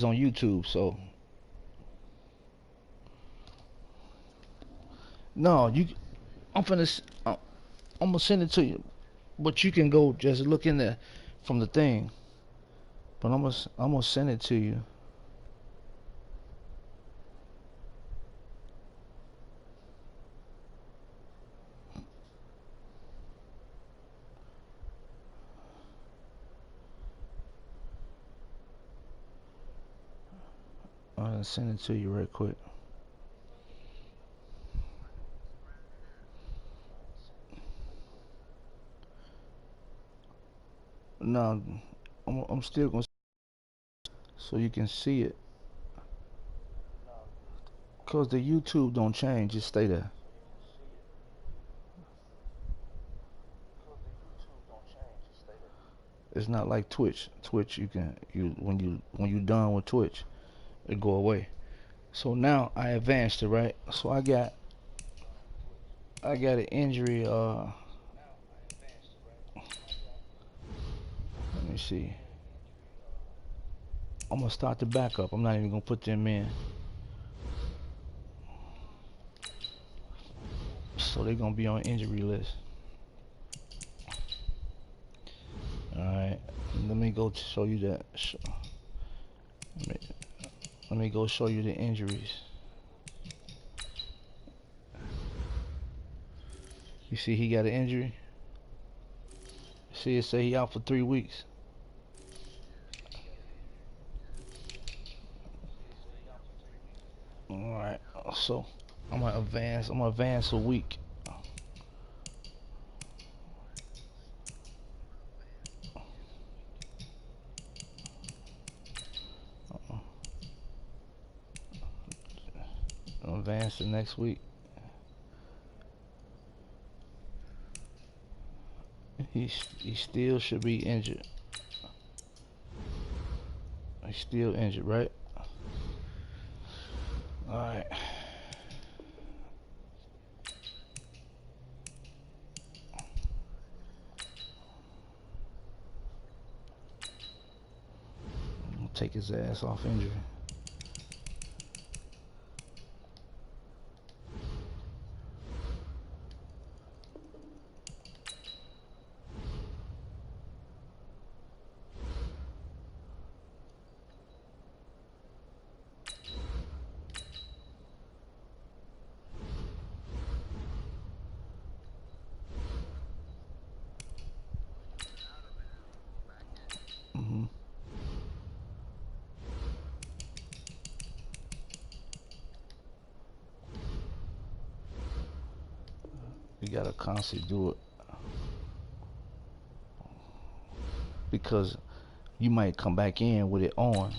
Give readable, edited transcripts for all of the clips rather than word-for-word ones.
on YouTube, so no, I'm finna, I'm gonna send it to you, but you can go just look in there from the thing. But I'm gonna send it to you. I'll send it to you right quick. No, I'm still gonna, so you can see it. Cause the YouTube don't change, just stay there. It's not like Twitch. Twitch, you when you done with Twitch, it go away. So now I advanced it, right? So I got an injury. Let me see. I'm gonna start the backup. I'm not even gonna put them in. So they're gonna be on injury list. All right. Let me go show you that. Let me go show you the injuries. You see, he got an injury. See, it say he out for 3 weeks. All right. So I'm gonna advance. I'm gonna advance a week. Advance the next week. He still should be injured. He's still injured, right? All right. Take his ass off injury. Mm-hmm. You gotta constantly do it because you might come back in with it on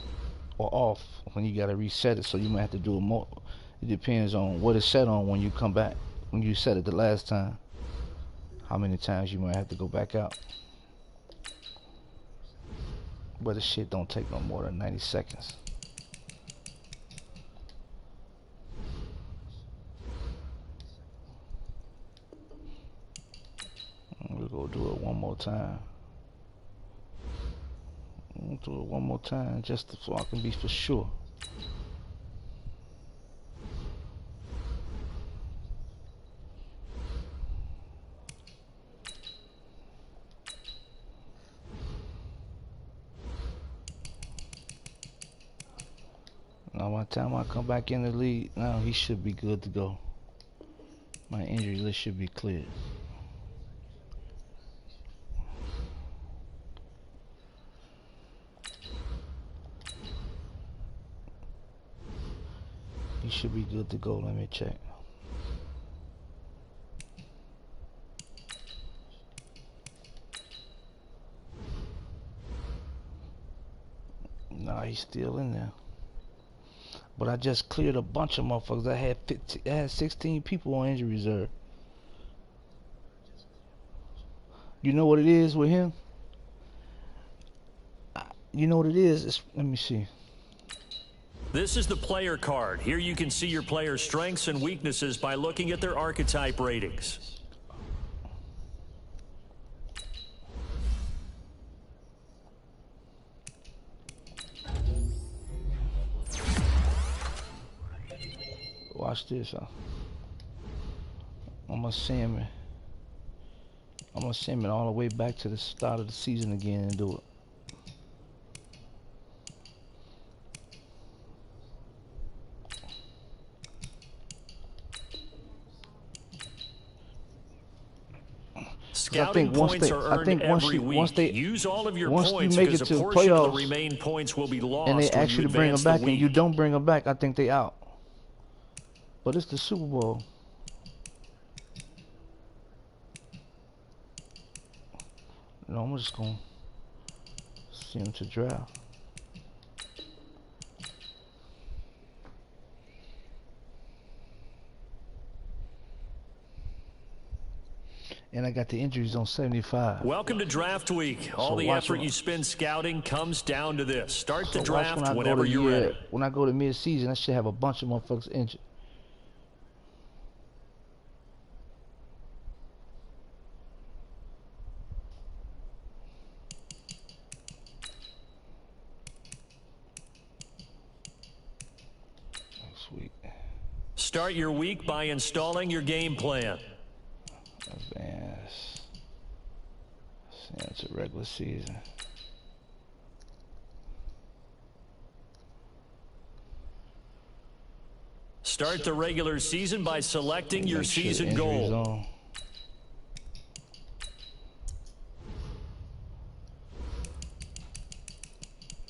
or off when you gotta reset it. So you might have to do it more. It depends on what it's set on when you come back. When you set it the last time, how many times you might have to go back out. But the shit don't take no more than 90 seconds. We'll go do it one more time. We'll do it one more time just so I can be for sure. Now by the time I come back in the league, now he should be good to go. My injury list should be cleared. He should be good to go. Let me check. Nah, he's still in there. But I just cleared a bunch of motherfuckers. I had 16 people on injury reserve. You know what it is with him? You know what it is? Let me see. This is the player card. Here you can see your player's strengths and weaknesses by looking at their archetype ratings. Watch this. I'm gonna send it all the way back to the start of the season again and do it. Scouting points are earned every week. Use all of your points because a portion of the remaining points will be lost and they ask you to bring them back and you don't bring them back, I think they out. But it's the Super Bowl. No, I'm just gonna send them to draft. And I got the injuries on 75. Welcome to Draft Week. All the effort you spend scouting comes down to this. Start the draft whenever you're ready. When I go to mid-season, I should have a bunch of motherfuckers injured. Next week. Start your week by installing your game plan. Advance. It's a regular season. Start the regular season by selecting your season goal.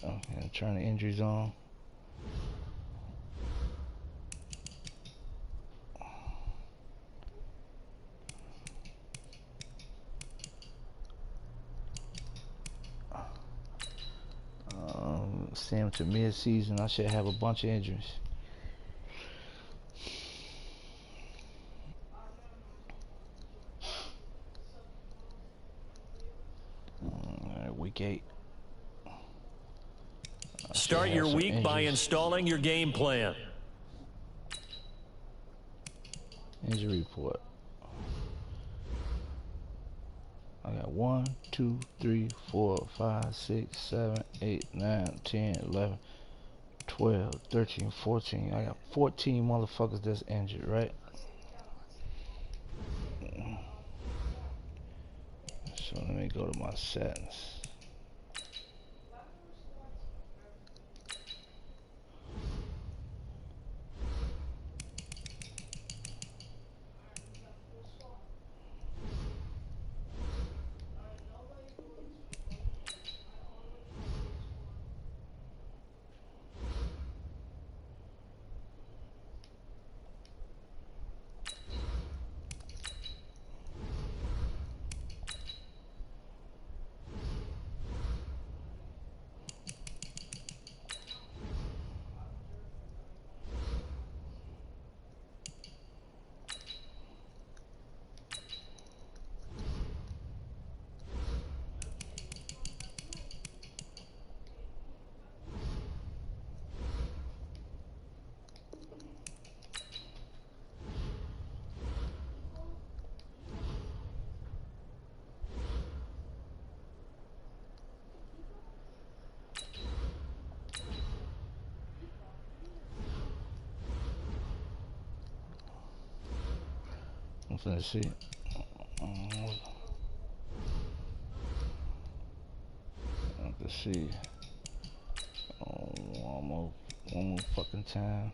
Okay, turn the injuries on. Send them to mid-season. I should have a bunch of injuries. Alright, week 8. Start your week by installing your game plan. Injury report. I got 1, 2, 3, 4, 5, 6, 7, 8, 9, 10, 11, 12, 13, 14. I got 14 motherfuckers that's injured, right? So let me go to my settings. I'm finna see. Let's see. One more fucking time.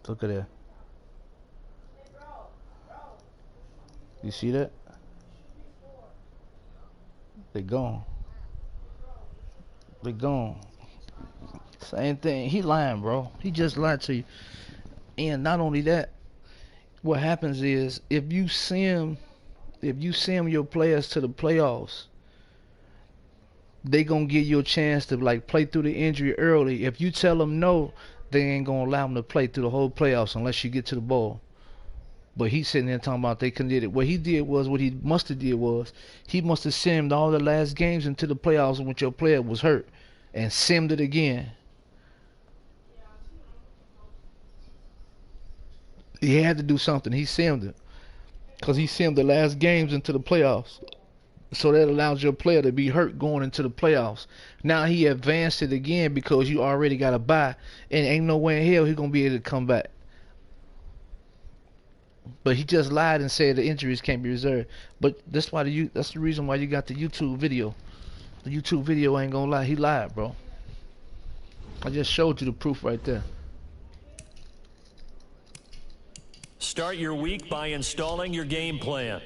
Look at that. You see that? They gone. They gone. Same thing. He lying, bro. He just lied to you. And not only that, what happens is if you send your players to the playoffs, they gonna give you a chance to like play through the injury early. If you tell them no, they ain't gonna allow him to play through the whole playoffs unless you get to the bowl. But he's sitting there talking about they couldn't do it. What he did was, what he must have did was, he must have simmed all the last games into the playoffs when your player was hurt, and simmed it again. He had to do something. He simmed it, because he simmed the last games into the playoffs. So that allows your player to be hurt going into the playoffs. Now he advanced it again because you already got a bye, and ain't no way in hell he gonna be able to come back. But he just lied and said the injuries can't be reserved. But that's the reason why you got the YouTube video. The YouTube video ain't gonna lie. He lied, bro. I just showed you the proof right there. Start your week by installing your game plan.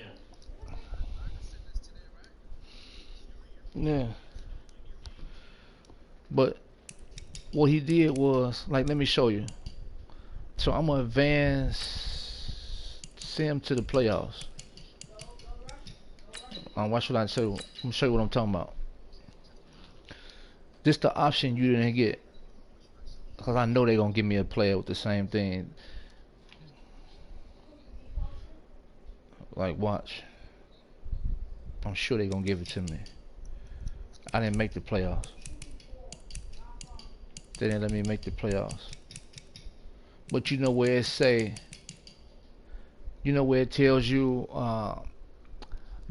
Yeah. But what he did was, like, let me show you. So I'm gonna advance Sim to the playoffs. Watch what I show you. I'm gonna show you what I'm talking about. This the option you didn't get, because I know they're gonna give me a player with the same thing. Like, watch. I'm sure they're gonna give it to me. I didn't make the playoffs. They didn't let me make the playoffs. But you know where it say, you know where it tells you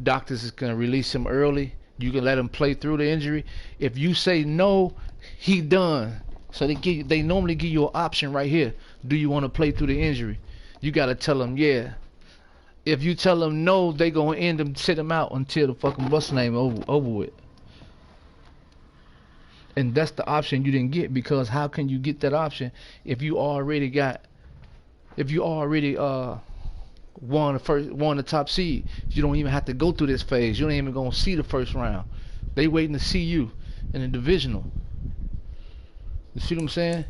doctors is gonna release him early, you can let him play through the injury. If you say no, he done. So they normally give you an option right here. Do you want to play through the injury? You gotta tell them yeah. If you tell them no, they gonna end him, sit him out until the fucking bus name over with. And that's the option you didn't get, because how can you get that option if you already won the top seed? You don't even have to go through this phase. You ain't even gonna see the first round. They waiting to see you in the divisional. You see what I'm saying?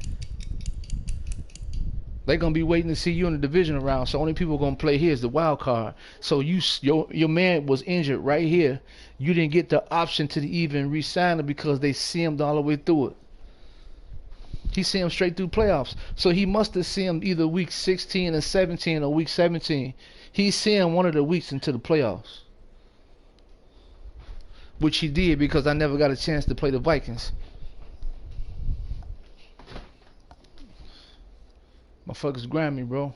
They gonna be waiting to see you in the divisional round. So only people gonna play here is the wild card. So your man was injured right here. You didn't get the option to even re-sign him because they simmed all the way through it. He simmed straight through playoffs. So he must have simmed either week 16 and 17 or week 17. He simmed one of the weeks into the playoffs, which he did because I never got a chance to play the Vikings. Motherfuckers grind me, bro.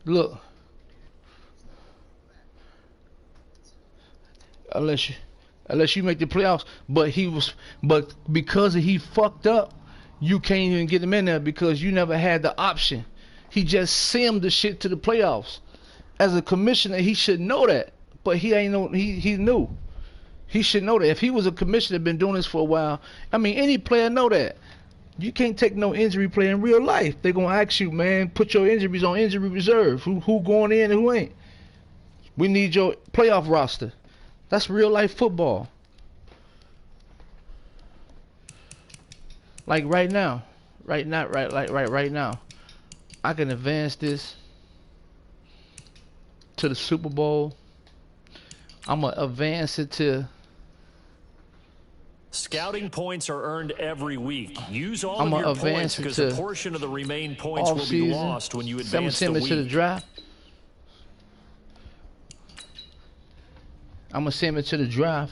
Look. Unless you make the playoffs, but because he fucked up, you can't even get him in there because you never had the option. He just simmed the shit to the playoffs. As a commissioner, he should know that, but he ain't know. He knew. He should know that. If he was a commissioner, been doing this for a while, I mean, any player know that. You can't take no injury play in real life. They gonna ask you, man, put your injuries on injury reserve. Who going in and who ain't? We need your playoff roster. That's real life football. Like right now, right now, I can advance this to the Super Bowl. I'm gonna advance it to. Scouting points are earned every week. Use all of your points because a portion of the remaining points will be lost when you advance the week. To the draft. I'm gonna send it to the draft,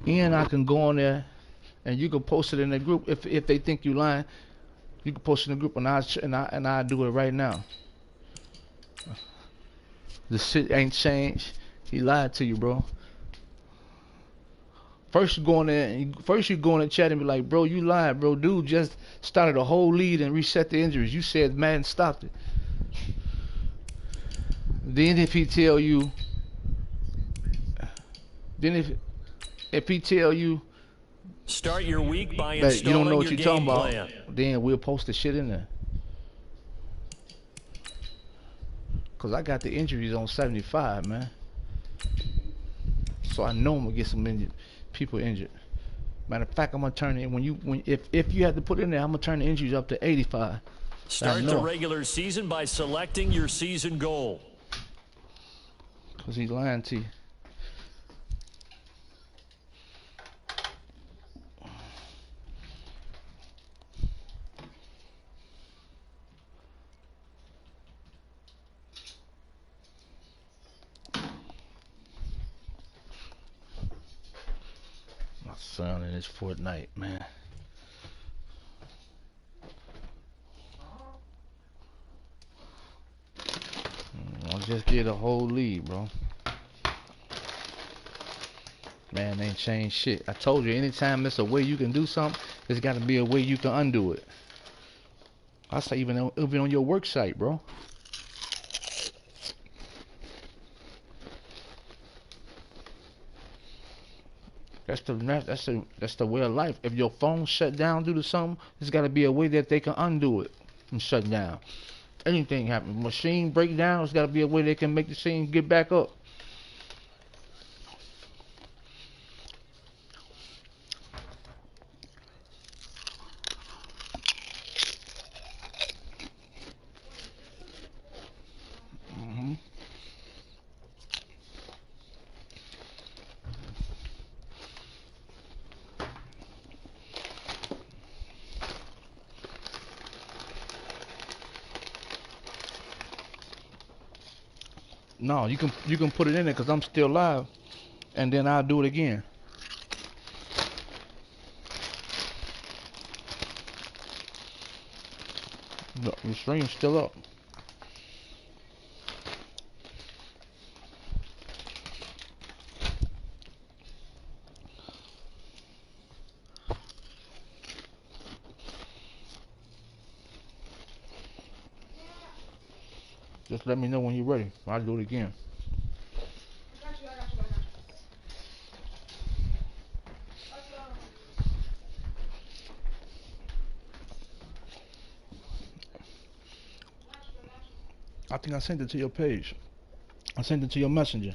and I can go on there, and you can post it in the group. If they think you lying, you can post it in the group, and I do it right now. The shit ain't changed. He lied to you, bro. First you go in there, first you go in the chat and be like, bro, you lied, bro. Dude just started a whole lead and reset the injuries. You said Madden stopped it. Then if he tell you, if he tell you, start your week by that you don't know what you're talking about, plan. then we'll post the shit in there. Cause I got the injuries on 75, man. So I know I'm gonna get some people injured. Matter of fact, I'm gonna turn it if you have to put it in there, I'm gonna turn the injuries up to 85. Start the regular season by selecting your season goal. Cause he's lying to you. fun in this Fortnite, man. I'll just get a whole lead, bro. Man, they ain't changed shit. I told you, anytime there's a way you can do something, there's got to be a way you can undo it. I say even on your work site, bro. That's the way of life. If your phone shut down due to something, there's got to be a way that they can undo it from shutting down. Anything happen, machine break down, there's got to be a way they can make the machine get back up. No, you can put it in there because I'm still live, and then I'll do it again. The stream's still up. Just let me know when you're ready. I'll do it again. I think I sent it to your page. I sent it to your messenger.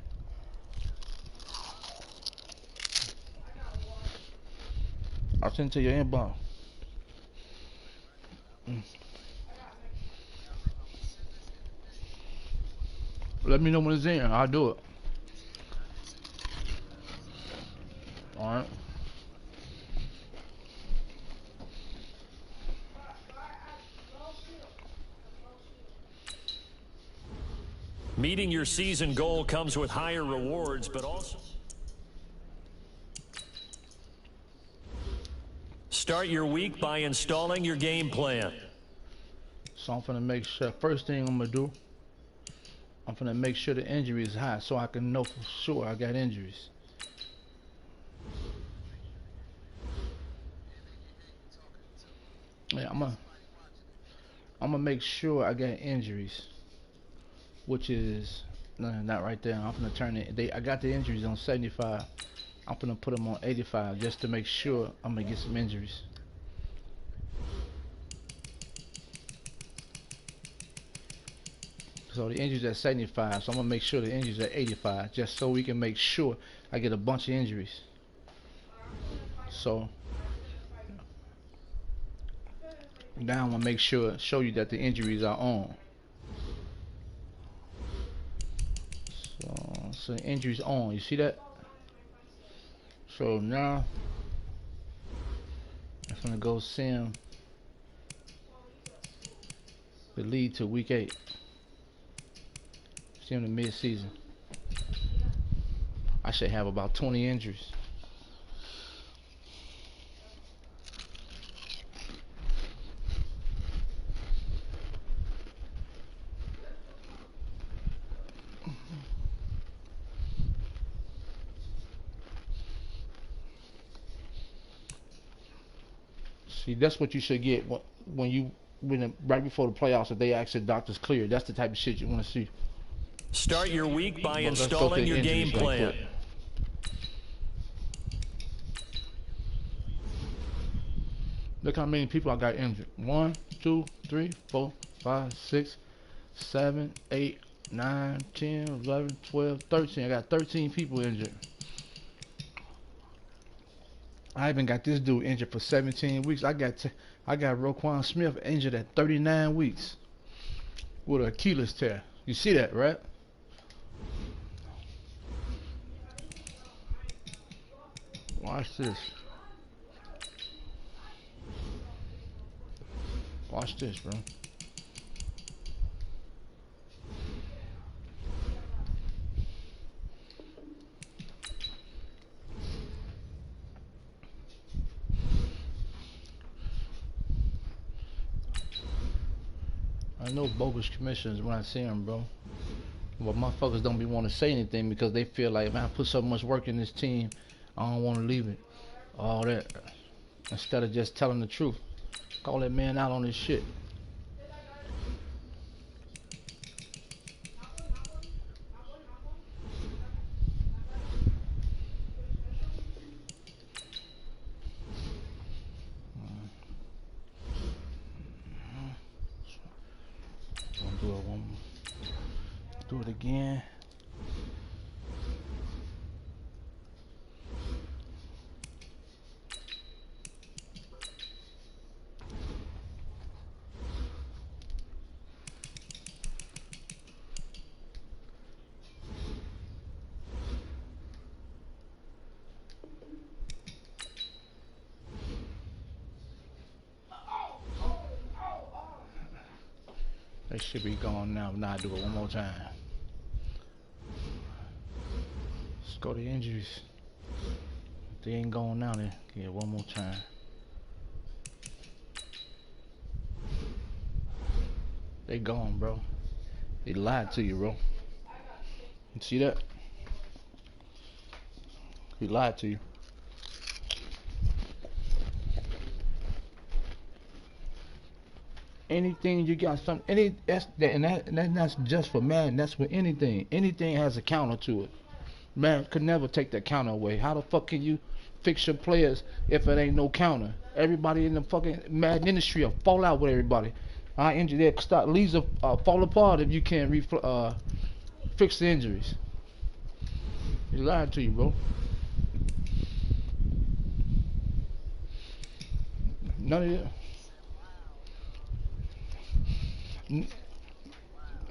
I sent it to your inbox. Let me know when it's in. I'll do it. Alright. Meeting your season goal comes with higher rewards, but also start your week by installing your game plan. So I'm gonna make sure, first thing I'm gonna do, I'm gonna make sure the injury is high so I can know for sure I got injuries. Yeah, I'm gonna make sure I got injuries, which is not right there. I'm gonna turn it. I got the injuries on 75. I'm gonna put them on 85 just to make sure I'm gonna get some injuries. So the injuries at 75, so I'm gonna make sure the injuries at 85, just so we can make sure I get a bunch of injuries. So now I'm gonna make sure, show you that the injuries are on. So the injuries on, you see that? So now I'm gonna go sim the lead to week 8. See him in mid-season. I should have about 20 injuries. See, that's what you should get when right before the playoffs, if they ask the doctors clear. That's the type of shit you want to see. Start your week by installing your game plan. Look how many people I got injured. 1, 2, 3, 4, 5, 6, 7, 8, 9, 10, 11, 12, 13. I got 13 people injured. I even got this dude injured for 17 weeks. I got Roquan Smith injured at 39 weeks with an Achilles tear. You see that, right? Watch this. Watch this, bro. I know bogus commissioners when I see them, bro. But motherfuckers don't be want to say anything because they feel like, man, I put so much work in this team, I don't want to leave it. All that. Instead of just telling the truth. Call that man out on his shit. Do it again. They should be gone now. Now do it one more time. Let's go to injuries. If they ain't going now, then yeah, one more time. They gone, bro. They lied to you, bro. You see that? He lied to you. Anything you got, something, that's just for man. That's for anything. Anything has a counter to it. Man could never take that counter away. How the fuck can you fix your players if it ain't no counter? Everybody in the fucking Madden industry will fall out with everybody. Leagues will fall apart if you can't fix the injuries. He lied to you, bro. None of it.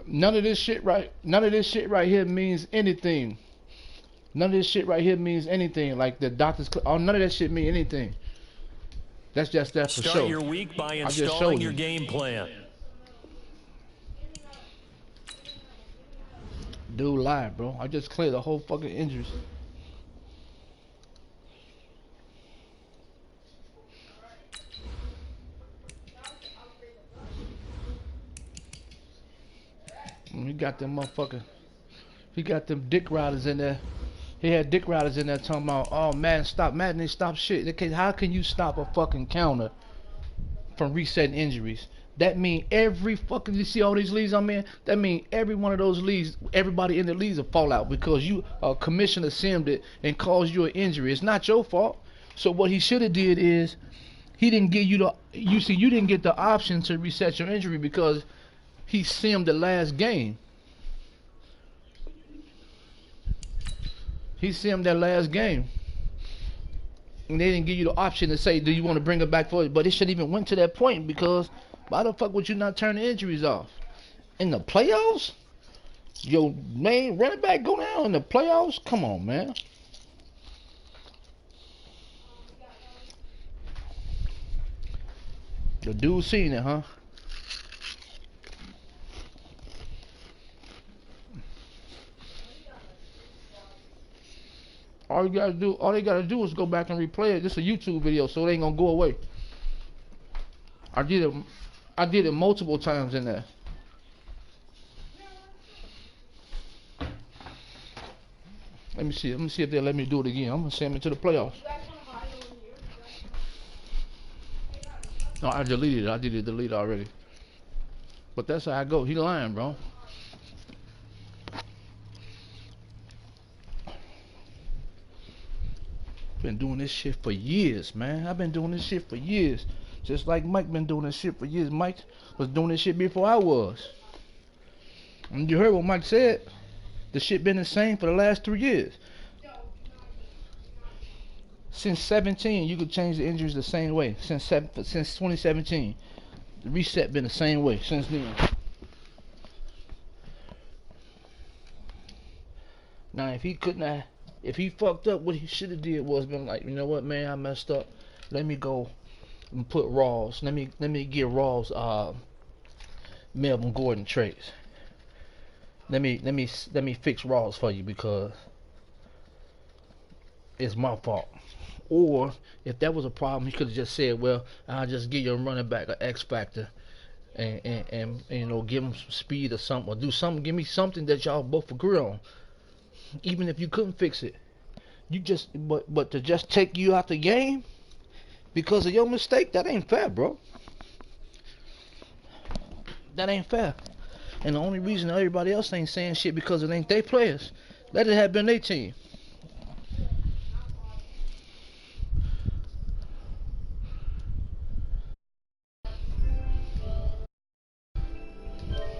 None of this shit right here means anything. None of this shit right here means anything. Like the doctors, none of that shit mean anything. That's just that for sure. Start your week by installing your game plan. Dude lied, bro. I just cleared the whole fucking injuries. He got them motherfucker. He got them dick riders in there. He had dick riders in there talking about, oh man, stop Madden, they stop shit. How can you stop a fucking counter from resetting injuries? That mean every fucking, you see all these leagues I'm in? That mean every one of those leagues, everybody in the leagues will fall out because you commissioner simmed it and caused you an injury. It's not your fault. So what he should have did is he didn't give you you didn't get the option to reset your injury because he simmed the last game. He simmed that last game. And they didn't give you the option to say, do you want to bring it back for it? But it shouldn't even went to that point because why the fuck would you not turn the injuries off? In the playoffs? Your main running back go down in the playoffs? Come on, man. The dude seen it, huh? All they gotta do is go back and replay it. This is a YouTube video, so it ain't gonna go away. I did it multiple times in there. Let me see if they'll let me do it again. I'm gonna send it to the playoffs. No, I deleted it. I did delete it already. But that's how I go. He lying, bro. Been doing this shit for years, man. I've been doing this shit for years. Just like Mike been doing this shit for years. Mike was doing this shit before I was. And you heard what Mike said. The shit been the same for the last 3 years. Since 17, you could change the injuries the same way. Since 2017, the reset been the same way since then. Now, if he fucked up, what he should have did was been like, you know what, man, I messed up. Let me go and put Rawls. Let me give Rawls Melvin Gordon trades. Let me fix Rawls for you because it's my fault. Or if that was a problem, he could have just said, well, I'll just give you a running back, an X factor, and you know, give him some speed or something, or do something. Give me something that y'all both agree on. Even if you couldn't fix it, you just but to just take you out the game because of your mistake, that ain't fair, bro. That ain't fair. And the only reason everybody else ain't saying shit because it ain't their players. Let it have been their team.